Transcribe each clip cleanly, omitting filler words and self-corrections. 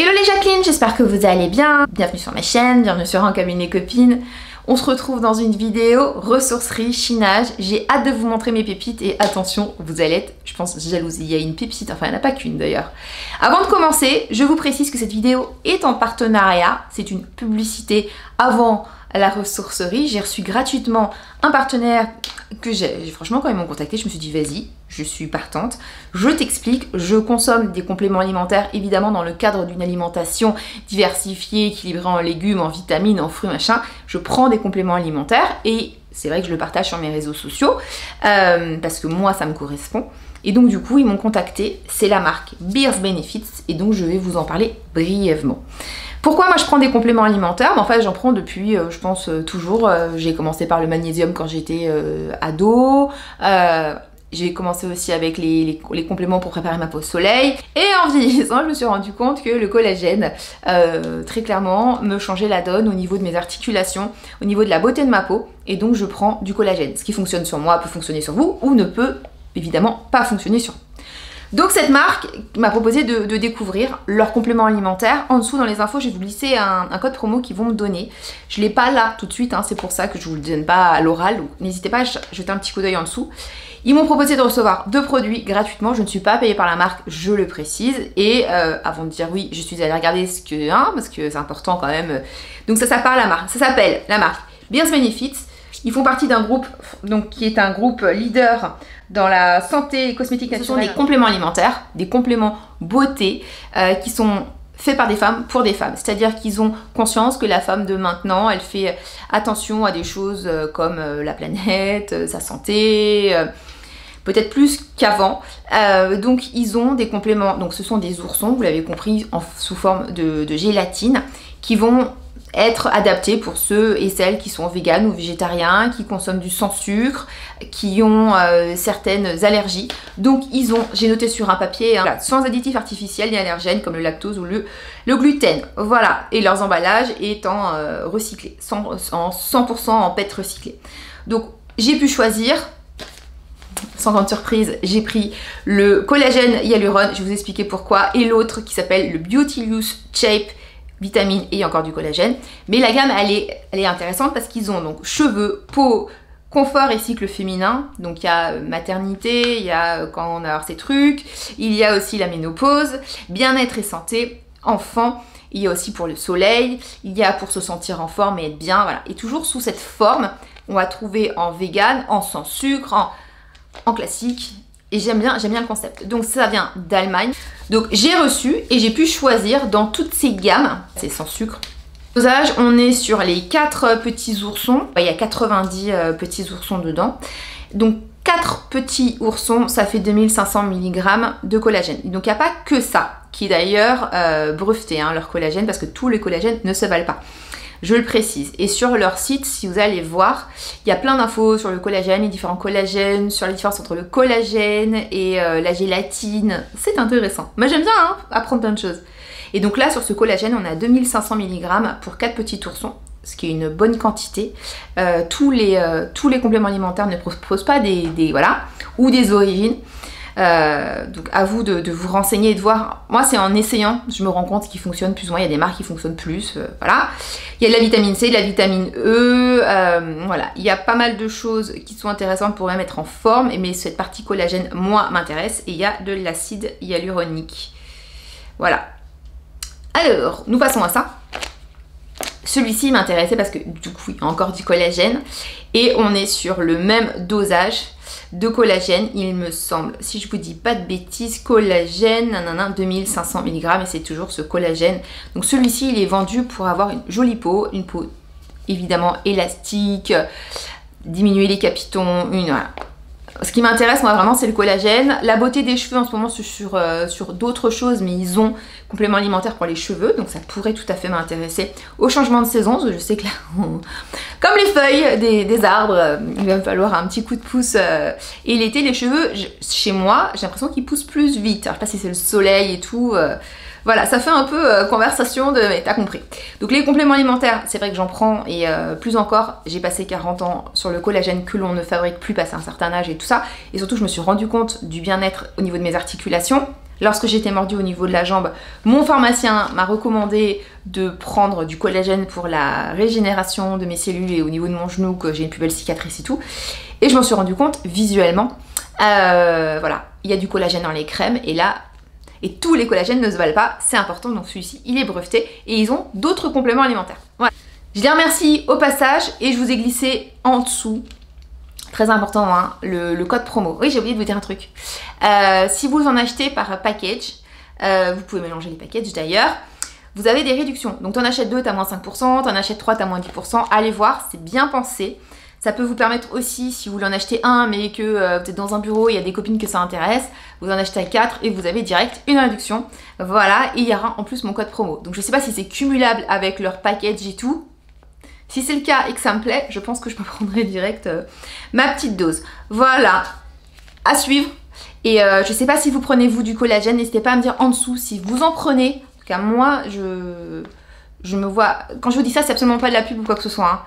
Hello les Jacqueline, j'espère que vous allez bien. Bienvenue sur ma chaîne, bienvenue sur Un Cabinet Copines. On se retrouve dans une vidéo ressourcerie, chinage. J'ai hâte de vous montrer mes pépites et attention, vous allez être, je pense, jalouse. Il y a une pépite, enfin il n'y en a pas qu'une d'ailleurs. Avant de commencer, je vous précise que cette vidéo est en partenariat. C'est une publicité avant la ressourcerie. J'ai reçu gratuitement un partenaire que franchement, quand ils m'ont contacté, je me suis dit vas-y, je suis partante. Je t'explique, je consomme des compléments alimentaires évidemment dans le cadre d'une alimentation diversifiée, équilibrée en légumes, en vitamines, en fruits, machin. Je prends des compléments alimentaires et c'est vrai que je le partage sur mes réseaux sociaux parce que moi ça me correspond. Et donc du coup ils m'ont contacté, c'est la marque Beers Benefits et donc je vais vous en parler brièvement. Pourquoi moi je prends des compléments alimentaires? En fait j'en prends depuis je pense toujours. J'ai commencé par le magnésium quand j'étais ado. J'ai commencé aussi avec les compléments pour préparer ma peau au soleil. Et en vieillissant, je me suis rendu compte que le collagène, très clairement, me changeait la donne au niveau de mes articulations, au niveau de la beauté de ma peau. Et donc je prends du collagène. Ce qui fonctionne sur moi peut fonctionner sur vous ou ne peut évidemment pas fonctionner sur vous. Donc cette marque m'a proposé de découvrir leurs compléments alimentaires. En dessous dans les infos, je vais vous glisser un code promo qu'ils vont me donner. Je ne l'ai pas là tout de suite, hein, c'est pour ça que je ne vous le donne pas à l'oral. Donc n'hésitez pas à jeter un petit coup d'œil en dessous. Ils m'ont proposé de recevoir 2 produits gratuitement. Je ne suis pas payée par la marque, je le précise. Et avant de dire oui, je suis allée regarder ce que parce que c'est important quand même. Donc ça s'appelle la marque Beers Benefits. Ils font partie d'un groupe donc, qui est un groupe leader dans la santé et cosmétique naturelle. Ce sont des compléments alimentaires, des compléments beauté qui sont faits par des femmes pour des femmes. C'est-à-dire qu'ils ont conscience que la femme de maintenant, elle fait attention à des choses comme la planète, sa santé, peut-être plus qu'avant. Donc ils ont des compléments, donc ce sont des oursons, vous l'avez compris, sous forme de gélatine, qui vont être adaptés pour ceux et celles qui sont véganes ou végétariens, qui consomment du sans sucre, qui ont certaines allergies. Donc ils ont, j'ai noté sur un papier, hein, sans additifs artificiels ni allergènes comme le lactose ou le gluten. Voilà, et leurs emballages étant recyclés, 100% en PET recyclé. Donc j'ai pu choisir. Sans grande surprise, j'ai pris le collagène hyalurone, je vais vous expliquer pourquoi, et l'autre qui s'appelle le Beautilicious Shape vitamine et encore du collagène. Mais la gamme elle est intéressante parce qu'ils ont donc cheveux, peau, confort et cycle féminin. Donc il y a maternité, il y a quand on a ces trucs, il y a aussi la ménopause, bien-être et santé, enfant, il y a aussi pour le soleil, il y a pour se sentir en forme et être bien, voilà. Et toujours sous cette forme, on va trouver en vegan, en sans sucre, en classique. Et j'aime bien le concept. Donc ça vient d'Allemagne. Donc j'ai reçu et j'ai pu choisir dans toutes ces gammes. C'est sans sucre. Dosage, on est sur les 4 petits oursons. Il y a 90 petits oursons dedans. Donc 4 petits oursons, ça fait 2500 mg de collagène. Donc il n'y a pas que ça, qui est d'ailleurs breveté, hein, leur collagène, parce que tous les collagènes ne se valent pas. Je le précise. Et sur leur site, si vous allez voir, il y a plein d'infos sur le collagène, les différents collagènes, sur la différence entre le collagène et la gélatine. C'est intéressant. Moi j'aime bien hein, apprendre plein de choses. Et donc là, sur ce collagène, on a 2500 mg pour 4 petits oursons, ce qui est une bonne quantité. Tous les compléments alimentaires ne proposent pas voilà, ou des origines. Donc à vous de vous renseigner et de voir. Moi c'est en essayant, je me rends compte qu'il fonctionne plus ou moins. Il y a des marques qui fonctionnent plus, voilà. Il y a de la vitamine C, de la vitamine E, voilà. Il y a pas mal de choses qui sont intéressantes pour même être en forme, mais cette partie collagène, moi, m'intéresse. Et il y a de l'acide hyaluronique. Voilà. Alors, nous passons à ça. Celui-ci m'intéressait parce que du coup il y a encore du collagène et on est sur le même dosage de collagène, il me semble, si je vous dis pas de bêtises, collagène, nanana, 2500 mg et c'est toujours ce collagène. Donc celui-ci il est vendu pour avoir une jolie peau, une peau évidemment élastique, diminuer les capitons, voilà. Ce qui m'intéresse moi vraiment c'est le collagène. La beauté des cheveux en ce moment c'est sur d'autres choses, mais ils ont complément alimentaire pour les cheveux, donc ça pourrait tout à fait m'intéresser au changement de saison. Je sais que là, comme les feuilles des arbres, il va me falloir un petit coup de pouce. Et l'été les cheveux, chez moi, j'ai l'impression qu'ils poussent plus vite. Alors je sais pas si c'est le soleil et tout. Voilà, ça fait un peu conversation de... Mais t'as compris. Donc les compléments alimentaires, c'est vrai que j'en prends et plus encore, j'ai passé 40 ans sur le collagène que l'on ne fabrique plus passé un certain âge et tout ça. Et surtout, je me suis rendu compte du bien-être au niveau de mes articulations. lorsque j'étais mordue au niveau de la jambe, mon pharmacien m'a recommandé de prendre du collagène pour la régénération de mes cellules et au niveau de mon genou que j'ai une plus belle cicatrice et tout. Et je m'en suis rendu compte visuellement. Voilà, il y a du collagène dans les crèmes et là, et tous les collagènes ne se valent pas, c'est important, donc celui-ci il est breveté et ils ont d'autres compléments alimentaires. Voilà. Je les remercie au passage et je vous ai glissé en dessous, très important, hein, le code promo. Oui, j'ai oublié de vous dire un truc. Si vous en achetez par package, vous pouvez mélanger les packages d'ailleurs, vous avez des réductions. Donc t'en achètes 2, t'as moins 5%, t'en achètes 3, t'as moins 10%. Allez voir, c'est bien pensé. Ça peut vous permettre aussi, si vous voulez en acheter un, mais que vous êtes dans un bureau, il y a des copines que ça intéresse, vous en achetez 4 et vous avez direct une réduction. Voilà, et il y aura en plus mon code promo. Donc je sais pas si c'est cumulable avec leur package et tout. Si c'est le cas et que ça me plaît, je pense que je me prendrai direct ma petite dose. Voilà, à suivre. Et je sais pas si vous prenez vous du collagène, n'hésitez pas à me dire en dessous si vous en prenez. En tout cas, moi, je me vois... Quand je vous dis ça, c'est absolument pas de la pub ou quoi que ce soit, hein.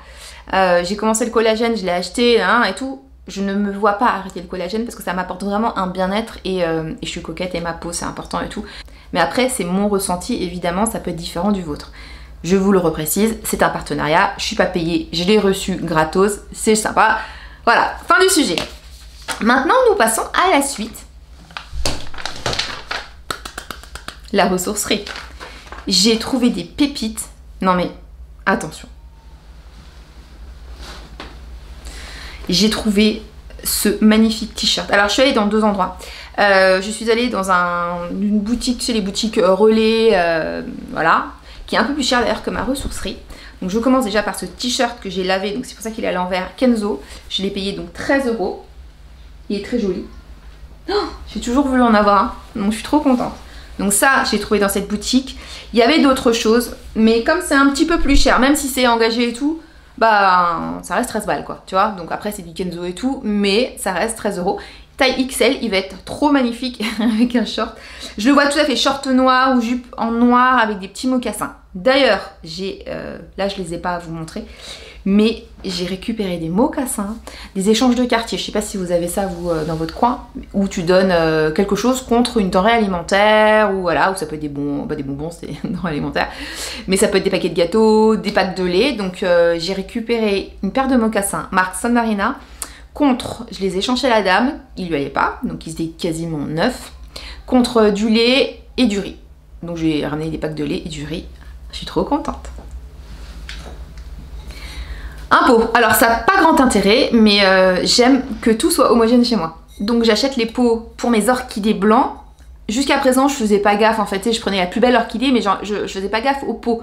J'ai commencé le collagène, je l'ai acheté hein, et tout. Je ne me vois pas arrêter le collagène parce que ça m'apporte vraiment un bien-être et je suis coquette et ma peau c'est important et tout. Mais après c'est mon ressenti, évidemment ça peut être différent du vôtre. Je vous le reprécise, c'est un partenariat, je suis pas payée, je l'ai reçu gratos, c'est sympa. Voilà, fin du sujet. Maintenant nous passons à la suite. La ressourcerie. J'ai trouvé des pépites. Non mais attention. J'ai trouvé ce magnifique t-shirt. Alors je suis allée dans 2 endroits. Je suis allée dans une boutique, chez les boutiques Relais, voilà, qui est un peu plus cher d'ailleurs que ma ressourcerie. Donc je commence déjà par ce t-shirt que j'ai lavé, donc c'est pour ça qu'il est à l'envers, Kenzo. Je l'ai payé donc 13 €. Il est très joli. Oh, j'ai toujours voulu en avoir un, donc je suis trop contente. Donc ça, j'ai trouvé dans cette boutique. Il y avait d'autres choses, mais comme c'est un petit peu plus cher, même si c'est engagé et tout, bah ça reste 13 balles quoi, tu vois. Donc après c'est du Kenzo et tout, mais ça reste 13 €. Taille XL, il va être trop magnifique avec un short. Je le vois tout à fait, short noir ou jupe en noir avec des petits mocassins. D'ailleurs, là je les ai pas à vous montrer, mais j'ai récupéré des mocassins, des échanges de quartier. Je sais pas si vous avez ça vous dans votre coin, où tu donnes quelque chose contre une denrée alimentaire, ou voilà, ou ça peut être des bonbons, c'est une denrée alimentaire, mais ça peut être des paquets de gâteaux, des packs de lait. Donc j'ai récupéré une paire de mocassins marque San Marina contre, je les ai échangés à la dame, il lui allait pas, donc ils étaient quasiment neufs, contre du lait et du riz. Donc j'ai ramené des packs de lait et du riz. Je suis trop contente. Un pot. Alors ça n'a pas grand intérêt, mais j'aime que tout soit homogène chez moi. Donc j'achète les pots pour mes orchidées blancs. Jusqu'à présent, je faisais pas gaffe. En fait, je prenais la plus belle orchidée, mais genre, je faisais pas gaffe aux pots.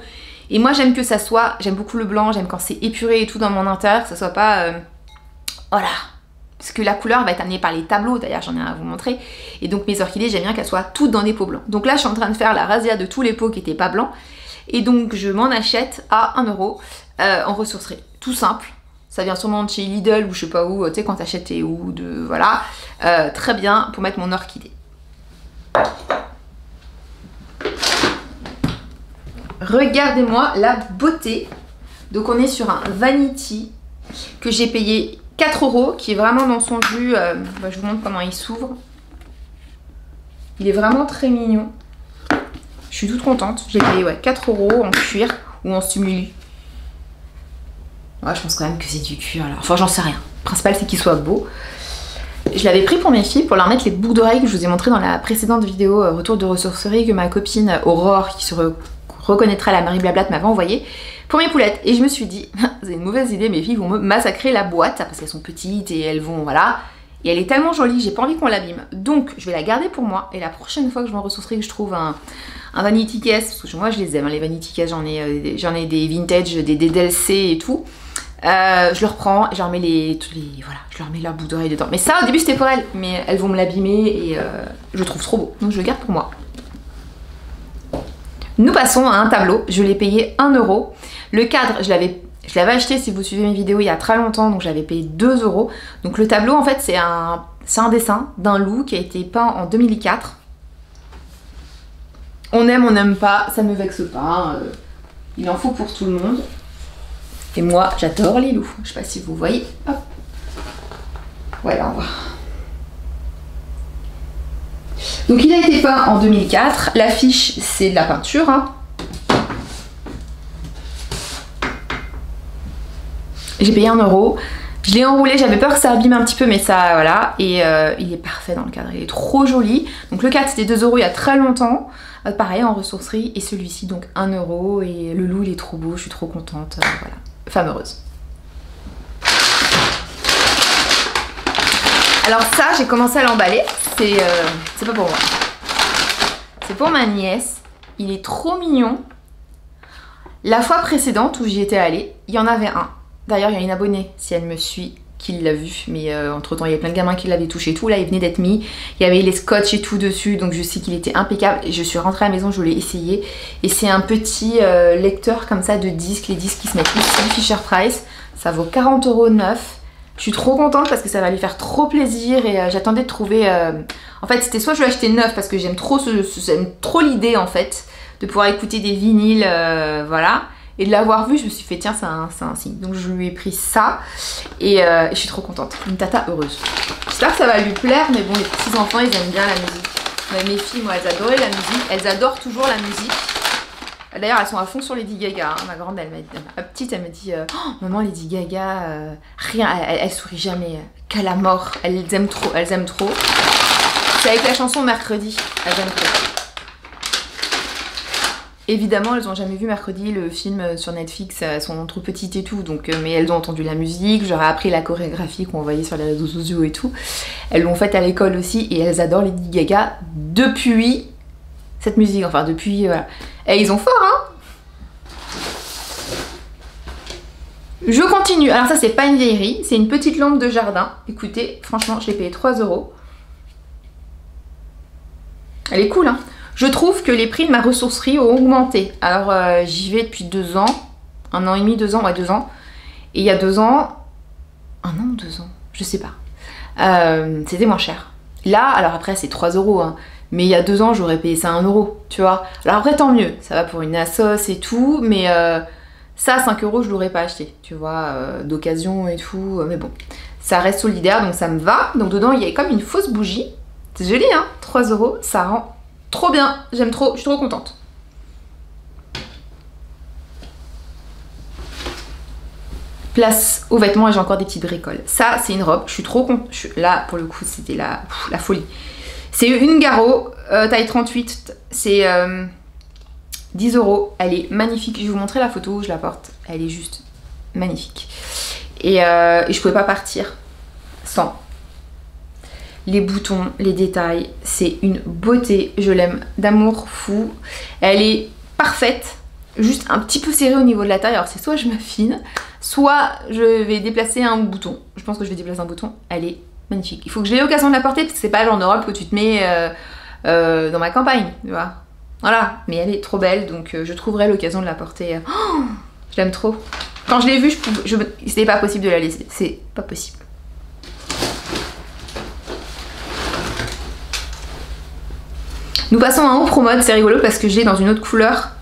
Et moi, j'aime que ça soit... J'aime beaucoup le blanc, j'aime quand c'est épuré et tout dans mon intérieur, que ça soit pas... Voilà. Parce que la couleur va être amenée par les tableaux, d'ailleurs j'en ai un à vous montrer. Et donc mes orchidées, j'aime bien qu'elles soient toutes dans des pots blancs. Donc là, je suis en train de faire la razzia de tous les pots qui n'étaient pas blancs. Et donc je m'en achète à 1 € en ressourcerie. Tout simple. Ça vient sûrement de chez Lidl ou je sais pas où, tu sais, quand t'achètes tes ou de... Voilà. Très bien pour mettre mon orchidée. Regardez-moi la beauté. Donc on est sur un Vanity que j'ai payé 4 €, qui est vraiment dans son jus. Je vous montre comment il s'ouvre. Il est vraiment très mignon. Je suis toute contente. J'ai payé 4 € en cuir ou en simili. Ouais, je pense quand même que c'est du cuir alors. Enfin, j'en sais rien. Le principal, c'est qu'il soit beau. Je l'avais pris pour mes filles pour leur mettre les boucles d'oreilles que je vous ai montré dans la précédente vidéo retour de ressourcerie que ma copine Aurore, qui se reconnaîtra à la Marie Blablatte, m'avait envoyé pour mes poulettes. Et je me suis dit, c'est une mauvaise idée, mes filles vont me massacrer la boîte parce qu'elles sont petites et elles vont, voilà. Et elle est tellement jolie, j'ai pas envie qu'on l'abîme. Donc, je vais la garder pour moi. Et la prochaine fois que je vais en ressourcerie, que je trouve un Vanity Case, parce que moi je les aime, hein, les Vanity Case, j'en ai des vintage, des DLC et tout. Je leur prends, je leur mets voilà, je leur mets la boucle d'oreille dedans. Mais ça, au début, c'était pour elles, mais elles vont me l'abîmer et je le trouve trop beau. Donc, je le garde pour moi. Nous passons à un tableau. Je l'ai payé 1 €. Le cadre, je l'avais acheté, si vous suivez mes vidéos, il y a très longtemps, donc j'avais payé 2 €. Donc le tableau, en fait, c'est un dessin d'un loup qui a été peint en 2004. On aime, on n'aime pas, ça me vexe pas. Hein. Il en faut pour tout le monde. Et moi, j'adore les loups. Je sais pas si vous voyez. Hop. Voilà, on va. Donc il a été peint en 2004. L'affiche, c'est de la peinture. Hein. J'ai payé 1 €. Je l'ai enroulé, j'avais peur que ça abîme un petit peu, mais ça, voilà. Et il est parfait dans le cadre, il est trop joli. Donc le 4, c'était 2 € il y a très longtemps. Pareil, en ressourcerie. Et celui-ci, donc 1 €. Et le loup, il est trop beau, je suis trop contente. Voilà, femme heureuse. Alors ça, j'ai commencé à l'emballer. C'est pas pour moi. C'est pour ma nièce. Il est trop mignon. La fois précédente où j'y étais allée, il y en avait un. D'ailleurs, il y a une abonnée, si elle me suit, qui l'a vu. Mais entre temps, il y a plein de gamins qui l'avaient touché et tout. Là, il venait d'être mis. Il y avait les scotch et tout dessus. Donc, je sais qu'il était impeccable. Et je suis rentrée à la maison, je l'ai essayé. Et c'est un petit lecteur comme ça de disques. Les disques qui se mettent ici, Fisher Price. Ça vaut 40 € neuf. Je suis trop contente parce que ça va lui faire trop plaisir. Et j'attendais de trouver... En fait, c'était soit je vais acheter neuf parce que j'aime trop, l'idée, en fait, de pouvoir écouter des vinyles, voilà. Et de l'avoir vu, je me suis fait tiens, c'est un signe. Donc je lui ai pris ça et je suis trop contente. Une tata heureuse. J'espère que ça va lui plaire, mais bon, les petits enfants, ils aiment bien la musique. Mais mes filles, moi, elles adoraient la musique. Elles adorent toujours la musique. D'ailleurs, elles sont à fond sur Lady Gaga. Hein. Ma grande, ma petite, elle me dit oh, maman, Lady Gaga, rien, elle sourit jamais. Qu'à la mort. Elles aiment trop, elles aiment trop. C'est avec la chanson Mercredi. Elles aiment trop. Évidemment, elles n'ont jamais vu Mercredi, le film sur Netflix, elles sont trop petites et tout, donc, mais elles ont entendu la musique, j'aurais appris la chorégraphie qu'on voyait sur les réseaux sociaux et tout. Elles l'ont faite à l'école aussi et elles adorent Lady Gaga depuis cette musique, enfin depuis, voilà. Et ils ont fort, hein. Je continue, alors ça c'est pas une vieillerie, c'est une petite lampe de jardin. Écoutez, franchement, je l'ai payé 3 €. Elle est cool, hein. Je trouve que les prix de ma ressourcerie ont augmenté. Alors j'y vais depuis 2 ans, 1 an et demi, 2 ans, ouais 2 ans. Et il y a 2 ans, 1 an ou 2 ans, je sais pas. C'était moins cher. Là, alors après c'est 3 €, hein, mais il y a 2 ans j'aurais payé ça 1 €, tu vois. Alors après tant mieux, ça va pour une Asos et tout, mais ça 5 € je l'aurais pas acheté, tu vois, d'occasion et tout. Mais bon, ça reste solidaire donc ça me va. Donc dedans il y a comme une fausse bougie. C'est joli, hein, 3 €, ça rend trop bien, j'aime trop, je suis trop contente. Place aux vêtements et j'ai encore des petites bricoles. Ça, c'est une robe, je suis trop contente. Là, pour le coup, c'était la folie. C'est une Garo, taille 38, c'est 10 €. Elle est magnifique, je vais vous montrer la photo où je la porte. Elle est juste magnifique. Et je pouvais pas partir sans. Les boutons, les détails, c'est une beauté, je l'aime d'amour fou. Elle est parfaite, juste un petit peu serrée au niveau de la taille. Alors c'est soit je m'affine, soit je vais déplacer un bouton. Je pense que je vais déplacer un bouton. Elle est magnifique. Il faut que j'ai l'occasion de la porter parce que c'est pas le genre de robe que tu te mets dans ma campagne, tu vois. Voilà, mais elle est trop belle, donc je trouverai l'occasion de la porter. Oh, je l'aime trop. Quand je l'ai vue, c'était pas possible de la laisser. C'est pas possible. Nous passons à un haut pro mode, c'est rigolo parce que je l'ai dans une autre couleur,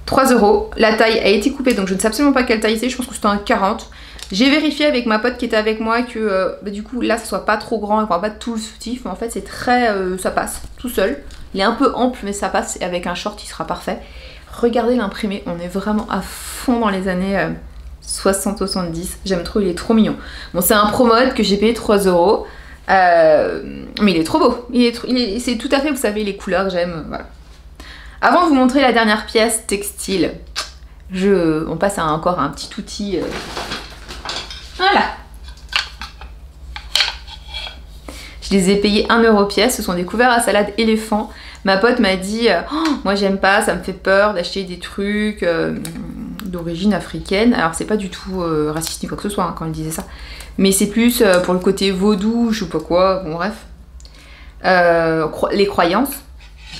3 €. La taille a été coupée donc je ne sais absolument pas quelle taille c'est, je pense que c'était un 40. J'ai vérifié avec ma pote qui était avec moi que du coup là ça soit pas trop grand et qu'on va pas tout le soutif, mais en fait c'est très, ça passe tout seul. Il est un peu ample mais ça passe et avec un short il sera parfait. Regardez l'imprimé, on est vraiment à fond dans les années 60-70, j'aime trop, il est trop mignon. Bon c'est un pro mode que j'ai payé 3 €. Mais il est trop beau, c'est tout à fait, vous savez, les couleurs que j'aime, voilà. Avant de vous montrer la dernière pièce textile, on passe à encore un petit outil, voilà. Je les ai payés 1 € pièce, ce sont des couverts à salade éléphant. Ma pote m'a dit, oh, moi j'aime pas, ça me fait peur d'acheter des trucs d'origine africaine. Alors c'est pas du tout raciste ni quoi que ce soit hein, quand elle disait ça. Mais c'est plus pour le côté vaudou, je sais pas quoi, bon bref. Les croyances.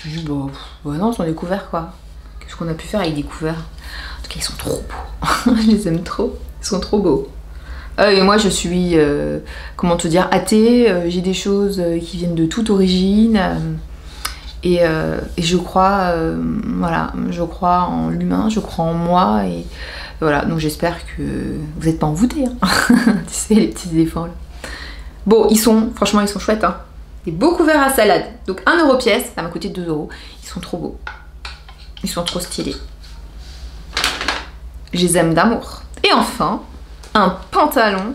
Je dis bah non, ce sont des couverts quoi. Qu'est-ce qu'on a pu faire avec des couverts? En tout cas ils sont trop beaux. Je les aime trop, ils sont trop beaux. Et moi je suis, comment te dire, athée, j'ai des choses qui viennent de toute origine. Et je crois, voilà, je crois en l'humain, je crois en moi et voilà, donc j'espère que vous n'êtes pas envoûtés, hein. Tu sais, les petits éléphants là. Bon, franchement ils sont chouettes, hein. des beaux couverts à salade. Donc 1 € pièce, ça m'a coûté 2 €. Ils sont trop beaux. Ils sont trop stylés. Je les aime d'amour. Et enfin, un pantalon.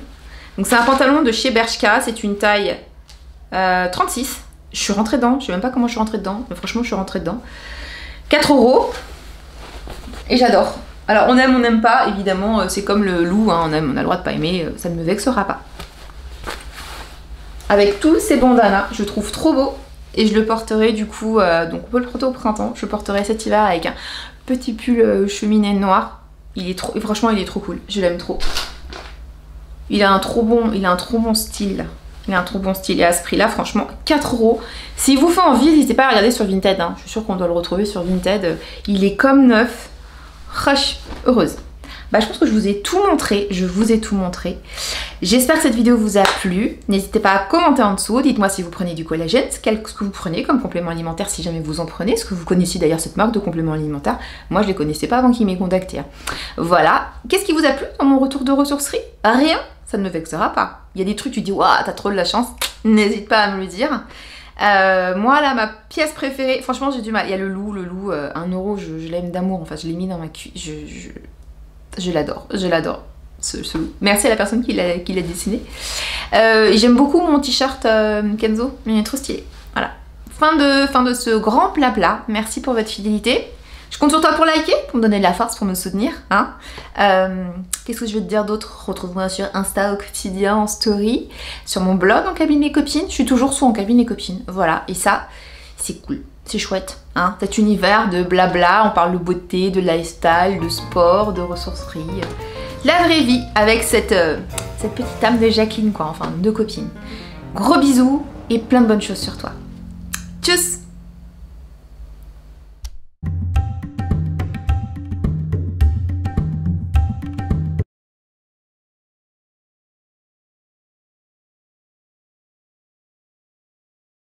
Donc c'est un pantalon de chez Bershka, c'est une taille 36. Je suis rentrée dedans, je sais même pas comment je suis rentrée dedans, mais franchement je suis rentrée dedans. 4 €. Et j'adore. Alors on aime, on n'aime pas, évidemment, c'est comme le loup, hein, on aime, on a le droit de pas aimer, ça ne me vexera pas. Avec tous ces bandanas, je trouve trop beau. Et je le porterai du coup, donc on peut le porter au printemps, je le porterai cet hiver avec un petit pull cheminée noir. Il est trop, franchement il est trop cool, je l'aime trop. Il a un trop bon style. Il a un trop bon style et à ce prix là franchement 4 €. S'il vous fait envie, n'hésitez pas à regarder sur Vinted, hein. Je suis sûre qu'on doit le retrouver sur Vinted. Il est comme neuf. Rush, heureuse. Bah, je pense que je vous ai tout montré, J'espère que cette vidéo vous a plu. N'hésitez pas à commenter en dessous, dites-moi si vous prenez du collagène, ce que vous prenez comme complément alimentaire si jamais vous en prenez, ce que vous connaissiez d'ailleurs cette marque de complément alimentaire. Moi je les connaissais pas avant qu'ils m'aient contacté. Voilà, qu'est-ce qui vous a plu dans mon retour de ressourcerie? Rien, ça ne me vexera pas. Il y a des trucs, tu dis waouh, t'as trop de la chance, n'hésite pas à me le dire. Moi là, ma pièce préférée, franchement j'ai du mal, il y a le loup, 1 €, je l'aime d'amour, enfin je l'ai mis dans ma cuisse, je l'adore, ce loup. Merci à la personne qui l'a dessiné. Et j'aime beaucoup mon t-shirt Kenzo, il est trop stylé. Voilà, fin de ce grand blabla, merci pour votre fidélité. Je compte sur toi pour liker, pour me donner de la force, pour me soutenir. Hein. Qu'est-ce que je vais te dire d'autre? Retrouve-moi sur Insta au quotidien, en story, sur mon blog En Cabine Les Copines. Je suis toujours sous En Cabine Les Copines. Voilà, et ça, c'est cool, c'est chouette. Hein. Cet univers de blabla, on parle de beauté, de lifestyle, de sport, de ressourcerie. La vraie vie avec cette petite âme de Jacqueline, quoi, enfin, de copine. Gros bisous et plein de bonnes choses sur toi. Tchuss!